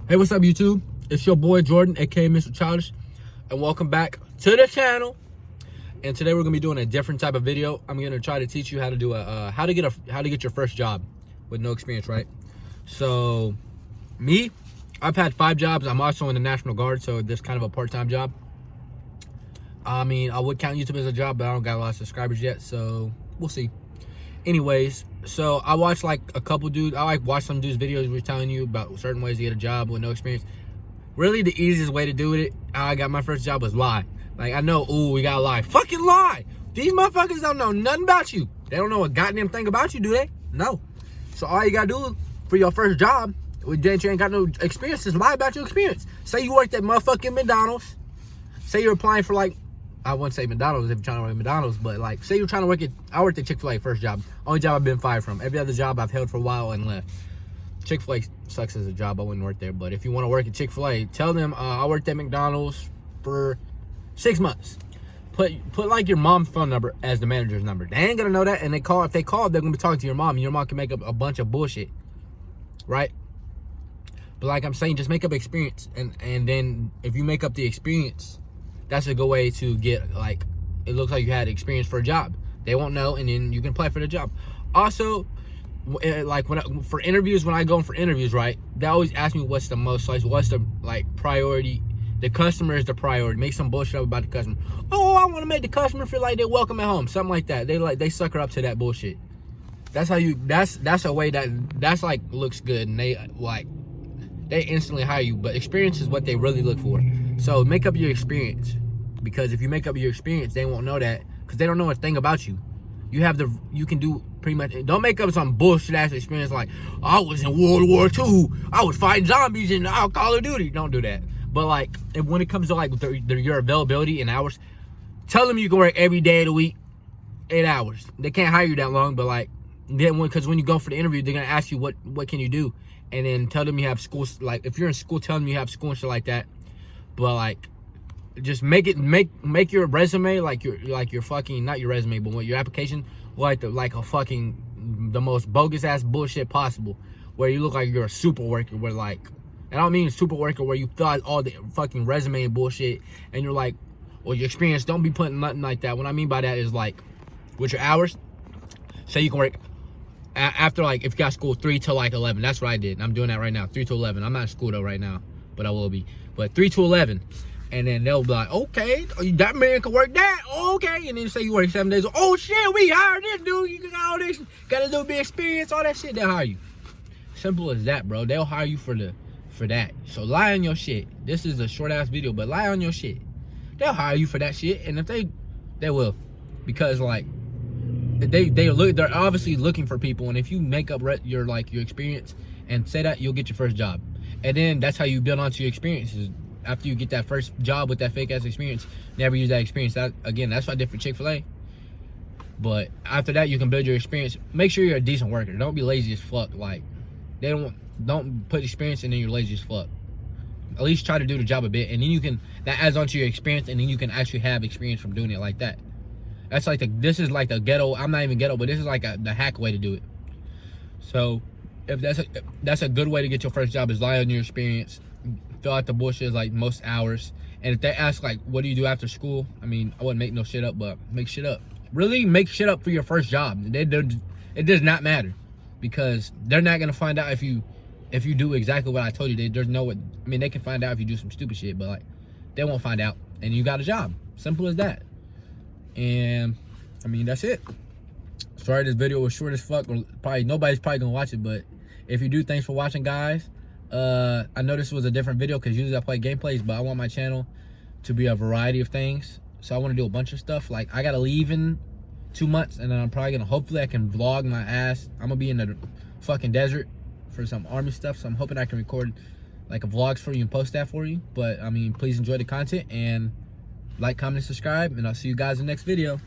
Hey, what's up, YouTube? It's your boy Jordan, aka Mr. Childish, and welcome back to the channel. And today we're gonna be doing a different type of video. I'm gonna try to teach you how to do how to get your first job with no experience, right? So, me, I've had 5 jobs. I'm also in the National Guard, so this kind of a part-time job. I mean, I would count YouTube as a job, but I don't got a lot of subscribers yet, so we'll see. Anyways, so I watched like a couple dudes. I like watch some dudes' videos where telling you about certain ways to get a job with no experience. Really, the easiest way to do it, how I got my first job, was lie. Like, I know, ooh, we gotta lie. Fucking lie! These motherfuckers don't know nothing about you. They don't know a goddamn thing about you, do they? No. So all you gotta do for your first job, with you ain't got no experience, is lie about your experience. Say you worked at motherfucking McDonald's. Say you're applying for, like, I wouldn't say McDonald's if you're trying to work at McDonald's, but like, say you're trying to work at, I worked at Chick-fil-A first job. Only job I've been fired from. Every other job I've held for a while and left. Chick-fil-A sucks as a job. I wouldn't work there. But if you want to work at Chick-fil-A, tell them I worked at McDonald's for 6 months. Put like your mom's phone number as the manager's number. They ain't gonna know that, and if they call, they're gonna be talking to your mom, and your mom can make up a bunch of bullshit, right? But like I'm saying, just make up experience, and then if you make up the experience, that's a good way to get, like, it looks like you had experience for a job. They won't know, and then you can apply for the job. Also, like for interviews, when I go in for interviews, right, they always ask me what's the most, like, what's the, like, priority. The customer is the priority. Make some bullshit up about the customer. Oh, I want to make the customer feel like they're welcome at home. Something like that. They sucker up to that bullshit. That's how you. That's a way that's like looks good, and they instantly hire you. But experience is what they really look for. So make up your experience, because if you make up your experience, they won't know that, because they don't know a thing about you. You can do pretty much. Don't make up some bullshit ass experience like, I was in World War II. I was fighting zombies in Call of Duty. Don't do that. But like, when it comes to like your availability in hours, tell them you can work every day of the week, 8 hours. They can't hire you that long, but like, then because when you go for the interview, they're gonna ask you what can you do, and then tell them you have school. Like, if you're in school, tell them you have school and shit like that. But like, just make your resume like your fucking, not your resume, but what your application, like a fucking the most bogus ass bullshit possible, where you look like you're a super worker. Where like, I don't mean super worker where you fill out all the fucking resume and bullshit, and you're like, or your experience. Don't be putting nothing like that. What I mean by that is like, with your hours, say you can work after, like, if you got school 3 to like 11. That's what I did. I'm doing that right now, 3 to 11. I'm not in school though right now, but I will be. But 3 to 11. And then they'll be like, okay, that man can work that, okay. And then you say you work 7 days. Oh shit, we hired this dude. You got all this, got a little bit of experience, all that shit. They'll hire you. Simple as that, bro. They'll hire you for that. So lie on your shit. This is a short ass video, but lie on your shit. They'll hire you for that shit, and if they will, because like they're obviously looking for people, and if you make up your experience and say that, you'll get your first job, and then that's how you build onto your experiences. After you get that first job with that fake ass experience, never use that experience. That's what I did for Chick-fil-A. But after that, you can build your experience. Make sure you're a decent worker. Don't be lazy as fuck. Like, don't put experience and then you're lazy as fuck. At least try to do the job a bit, and then that adds on to your experience, and then you can actually have experience from doing it like that. That's like this is like the ghetto. I'm not even ghetto, but this is like the hack way to do it. So if that's a good way to get your first job, is lie on your experience. Fill out the bullshit like most hours. And if they ask like, what do you do after school? I mean, I wouldn't make no shit up, but make shit up. Really make shit up for your first job. It does not matter, because they're not gonna find out if you do exactly what I told you. There's no way. I mean, they can find out if you do some stupid shit, but like, they won't find out, and you got a job. Simple as that. And I mean, that's it. Sorry this video was short as fuck. Nobody's probably gonna watch it, but if you do, thanks for watching, guys. I know this was a different video because usually I play gameplays, but I want my channel to be a variety of things. So I want to do a bunch of stuff. Like, I gotta leave in 2 months, and then I'm probably gonna, hopefully I can vlog my ass. I'm gonna be in the fucking desert for some army stuff, so I'm hoping I can record like a vlogs for you and post that for you. But I mean, please enjoy the content, and like, comment, and subscribe, and I'll see you guys in the next video.